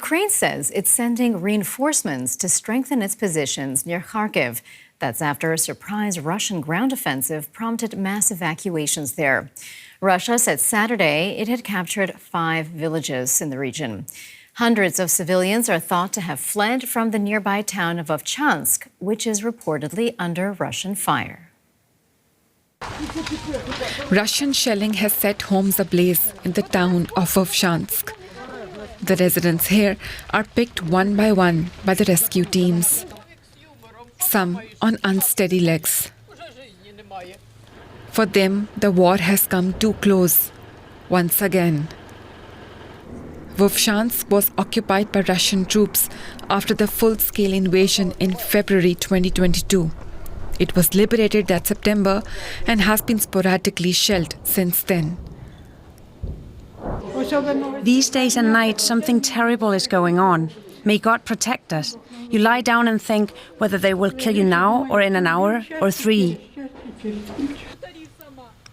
Ukraine says it's sending reinforcements to strengthen its positions near Kharkiv. That's after a surprise Russian ground offensive prompted mass evacuations there. Russia said Saturday it had captured 5 villages in the region. Hundreds of civilians are thought to have fled from the nearby town of Vovchansk, which is reportedly under Russian fire. Russian shelling has set homes ablaze in the town of Vovchansk. The residents here are picked one by one by the rescue teams, some on unsteady legs. For them, the war has come too close, once again. Vovchansk was occupied by Russian troops after the full-scale invasion in February 2022. It was liberated that September and has been sporadically shelled since then. These days and nights, something terrible is going on. May God protect us. You lie down and think whether they will kill you now or in an hour or 3.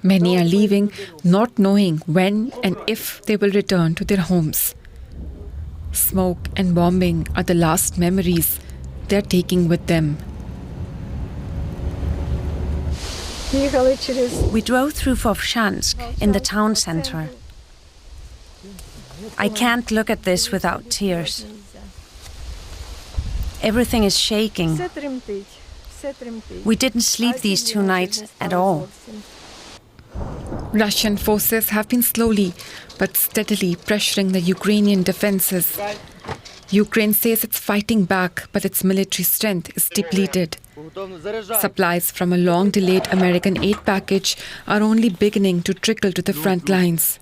Many are leaving, not knowing when and if they will return to their homes. Smoke and bombing are the last memories they are taking with them. We drove through Vovchansk in the town center. I can't look at this without tears. Everything is shaking. We didn't sleep these 2 nights at all. Russian forces have been slowly but steadily pressuring the Ukrainian defenses. Ukraine says it's fighting back, but its military strength is depleted. Supplies from a long-delayed American aid package are only beginning to trickle to the front lines.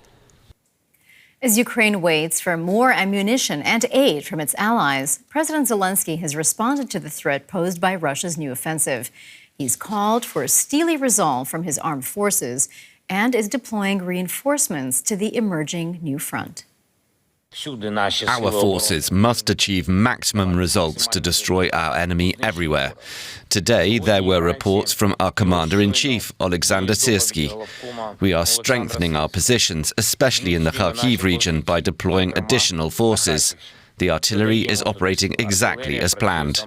As Ukraine waits for more ammunition and aid from its allies, President Zelensky has responded to the threat posed by Russia's new offensive. He's called for a steely resolve from his armed forces and is deploying reinforcements to the emerging new front. Our forces must achieve maximum results to destroy our enemy everywhere. Today, there were reports from our Commander-in-Chief, Alexander Syrsky. We are strengthening our positions, especially in the Kharkiv region, by deploying additional forces. The artillery is operating exactly as planned.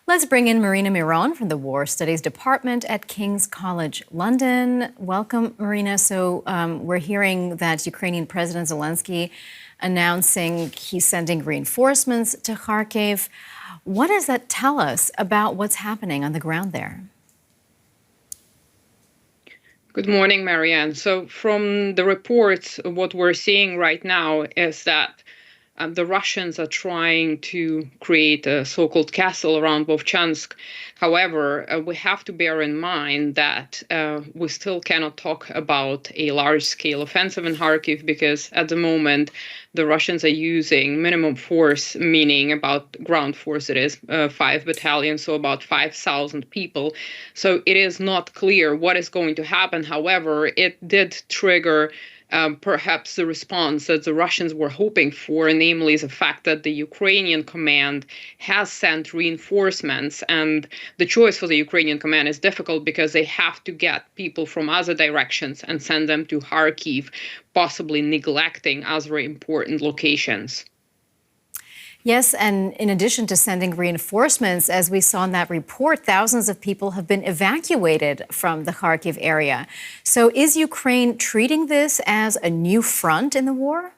Let's bring in Marina Miron from the War Studies Department at King's College London. Welcome, Marina. So we're hearing that Ukrainian President Zelensky announcing he's sending reinforcements to Kharkiv. What does that tell us about what's happening on the ground there? Good morning, Marianne. So from the reports, what we're seeing right now is that the Russians are trying to create a so-called castle around Vovchansk. However, we have to bear in mind that we still cannot talk about a large-scale offensive in Kharkiv because at the moment the Russians are using minimum force, meaning about ground force it is, 5 battalions, so about 5,000 people. So it is not clear what is going to happen. However, it did trigger perhaps the response that the Russians were hoping for, namely the fact that the Ukrainian command has sent reinforcements. And the choice for the Ukrainian command is difficult because they have to get people from other directions and send them to Kharkiv, possibly neglecting other important locations. Yes, and in addition to sending reinforcements, as we saw in that report, thousands of people have been evacuated from the Kharkiv area. So is Ukraine treating this as a new front in the war?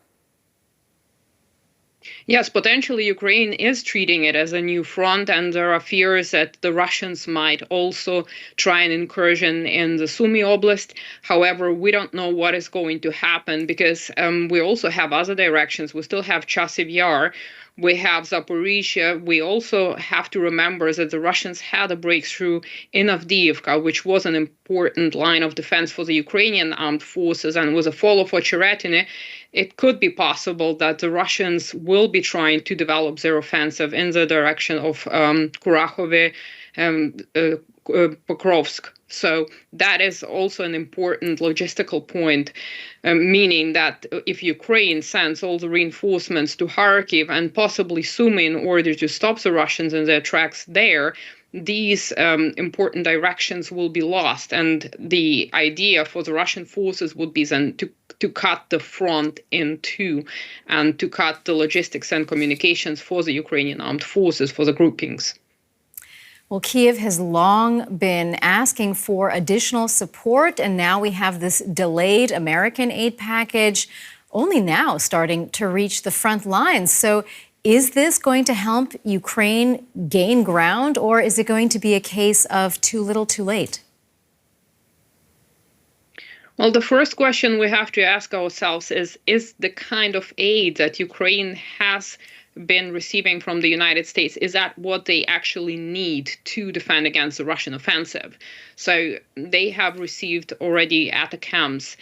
Yes, potentially Ukraine is treating it as a new front, and there are fears that the Russians might also try an incursion in the Sumy Oblast. However, we don't know what is going to happen because we also have other directions. We still have Chasiv Yar. We have Zaporizhia. We also have to remember that the Russians had a breakthrough in Avdiivka, which was an important line of defense for the Ukrainian armed forces. And with a fall of Ocheretine, it could be possible that the Russians will be trying to develop their offensive in the direction of Kurakhove and Pokrovsk. So that is also an important logistical point, meaning that if Ukraine sends all the reinforcements to Kharkiv and possibly Sumy in order to stop the Russians in their tracks there, these important directions will be lost. And the idea for the Russian forces would be then to cut the front in two and to cut the logistics and communications for the Ukrainian armed forces, for the groupings. Well, Kyiv has long been asking for additional support, and now we have this delayed American aid package only now starting to reach the front lines. So is this going to help Ukraine gain ground, or is it going to be a case of too little too late? Well, the first question we have to ask ourselves is the kind of aid that Ukraine has been receiving from the United States, is that what they actually need to defend against the Russian offensive? So they have received already ATACMS,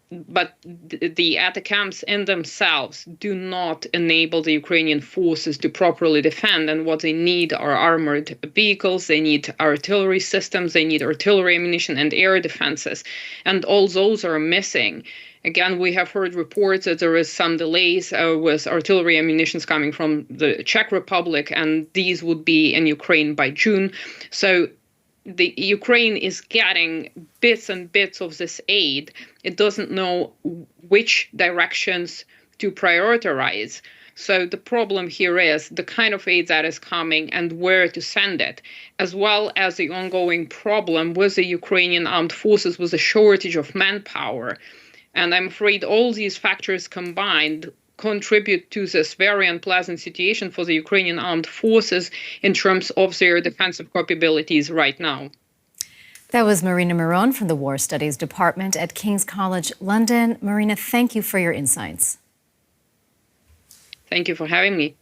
but the ATACMS in themselves do not enable the Ukrainian forces to properly defend. And what they need are armored vehicles, they need artillery systems, they need artillery ammunition and air defenses. And all those are missing. Again, we have heard reports that there is some delays with artillery ammunition coming from the Czech Republic, and these would be in Ukraine by June. So the Ukraine is getting bits and bits of this aid. It doesn't know which directions to prioritize. So the problem here is the kind of aid that is coming and where to send it, as well as the ongoing problem with the Ukrainian armed forces with a shortage of manpower. And I'm afraid all these factors combined contribute to this very unpleasant situation for the Ukrainian armed forces in terms of their defensive capabilities right now. That was Marina Miron from the War Studies Department at King's College London. Marina, thank you for your insights. Thank you for having me.